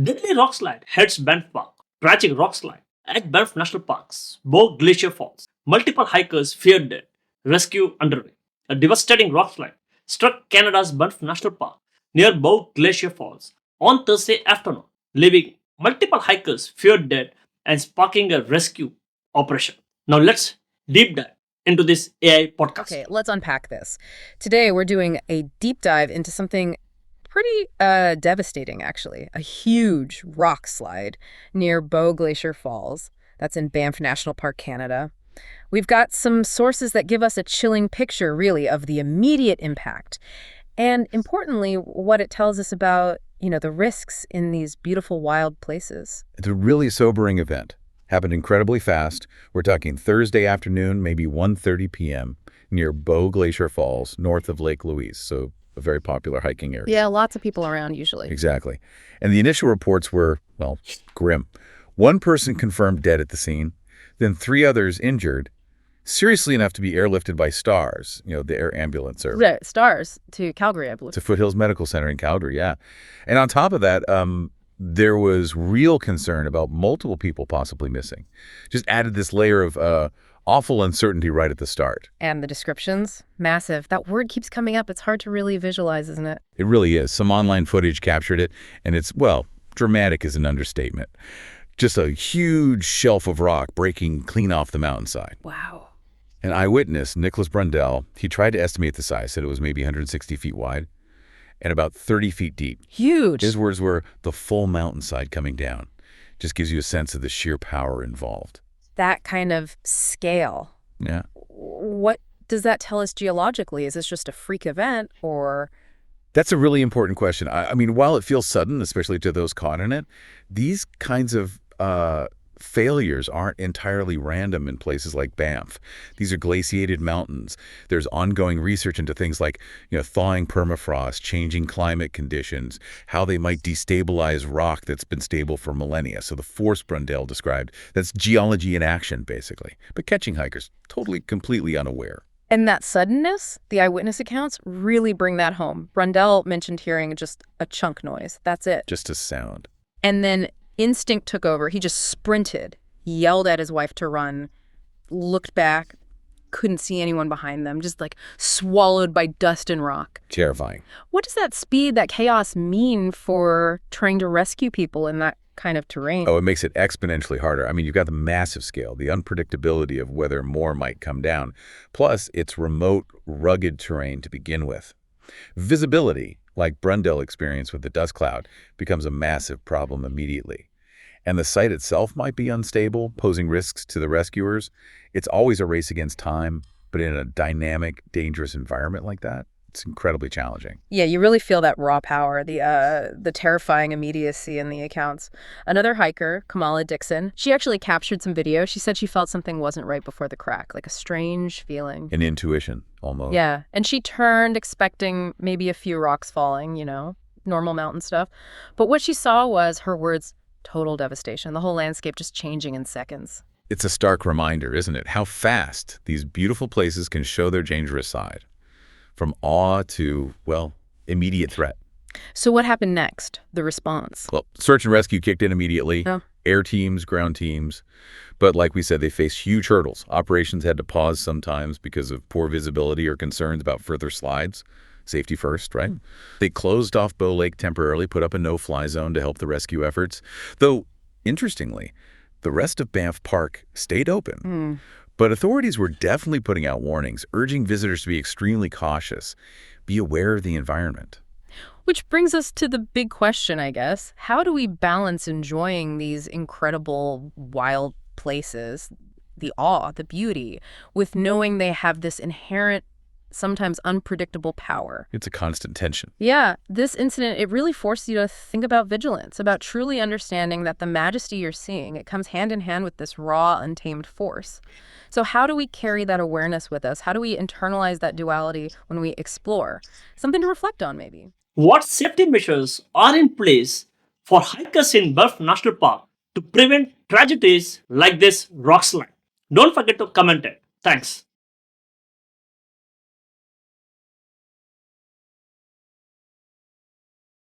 Deadly Rockslide heads Banff Park. Tragic Rockslide at Banff National Park's Bow Glacier Falls. Multiple hikers feared death. Rescue underway. A devastating rockslide struck Canada's Banff National Park near Bow Glacier Falls on Thursday afternoon, leaving multiple hikers feared dead and sparking a rescue operation. Now let's deep dive into this AI podcast. Okay, let's unpack this. Today, we're doing a deep dive into something pretty devastating, actually. A huge rock slide near Bow Glacier Falls. That's in Banff National Park, Canada. We've got some sources that give us a chilling picture, really, of the immediate impact. And importantly, what it tells us about, the risks in these beautiful wild places. It's a really sobering event. Happened incredibly fast. We're talking Thursday afternoon, maybe 1:30 p.m. near Bow Glacier Falls, north of Lake Louise, so a very popular hiking area. Yeah, lots of people around usually. Exactly. And the initial reports were, grim. One person confirmed dead at the scene, then 3 others injured, seriously enough to be airlifted by STARS, the air ambulance service. Yeah, STARS to Calgary, I believe. To Foothills Medical Center in Calgary, yeah. And on top of that, there was real concern about multiple people possibly missing. Just added this layer of awful uncertainty right at the start. And the descriptions, massive. That word keeps coming up. It's hard to really visualize, isn't it? It really is. Some online footage captured it, and it's, dramatic is an understatement. Just a huge shelf of rock breaking clean off the mountainside. Wow. An eyewitness, Nicholas Brundell, he tried to estimate the size, said it was maybe 160 feet wide and about 30 feet deep. Huge. His words were, the full mountainside coming down. Just gives you a sense of the sheer power involved. That kind of scale. Yeah. What does that tell us geologically? Is this just a freak event or... That's a really important question. I mean, while it feels sudden, especially to those caught in it, these kinds of failures aren't entirely random in places like Banff. These are glaciated mountains. There's ongoing research into things like, thawing permafrost, changing climate conditions, how they might destabilize rock that's been stable for millennia. So the force Brundell described, that's geology in action, basically. But catching hikers, completely unaware. And that suddenness, the eyewitness accounts, really bring that home. Brundell mentioned hearing just a chunk noise. That's it. Just a sound. And then instinct took over. He just sprinted, yelled at his wife to run, looked back, couldn't see anyone behind them, just swallowed by dust and rock. Terrifying. What does that speed, that chaos mean for trying to rescue people in that kind of terrain? Oh, it makes it exponentially harder. I mean, you've got the massive scale, the unpredictability of whether more might come down. Plus, it's remote, rugged terrain to begin with. Visibility, like Brundell experienced with the dust cloud, becomes a massive problem immediately. And the site itself might be unstable, posing risks to the rescuers. It's always a race against time, but in a dynamic, dangerous environment like that, it's incredibly challenging. Yeah, you really feel that raw power, the terrifying immediacy in the accounts. Another hiker, Kamala Dixon, she actually captured some video. She said she felt something wasn't right before the crack, like a strange feeling. An intuition, almost. Yeah, and she turned expecting maybe a few rocks falling, normal mountain stuff. But what she saw was, her words, total devastation. The whole landscape just changing in seconds. It's a stark reminder, isn't it? How fast these beautiful places can show their dangerous side. From awe to, immediate threat. So what happened next? The response? Well, search and rescue kicked in immediately. Oh. Air teams, ground teams. But like we said, they faced huge hurdles. Operations had to pause sometimes because of poor visibility or concerns about further slides. Safety first, right? They closed off Bow Lake temporarily, put up a no-fly zone to help the rescue efforts. Though, interestingly, the rest of Banff Park stayed open. But authorities were definitely putting out warnings, urging visitors to be extremely cautious, be aware of the environment. Which brings us to the big question, I guess. How do we balance enjoying these incredible wild places, the awe, the beauty, with knowing they have this inherent, sometimes unpredictable power? It's a constant tension. Yeah, this incident, it really forced you to think about vigilance, about truly understanding that the majesty you're seeing, it comes hand in hand with this raw, untamed force. So how do we carry that awareness with us? How do we internalize that duality when we explore? Something to reflect on, maybe. What safety measures are in place for hikers in Banff National Park to prevent tragedies like this rockslide? Don't forget to comment it. Thanks.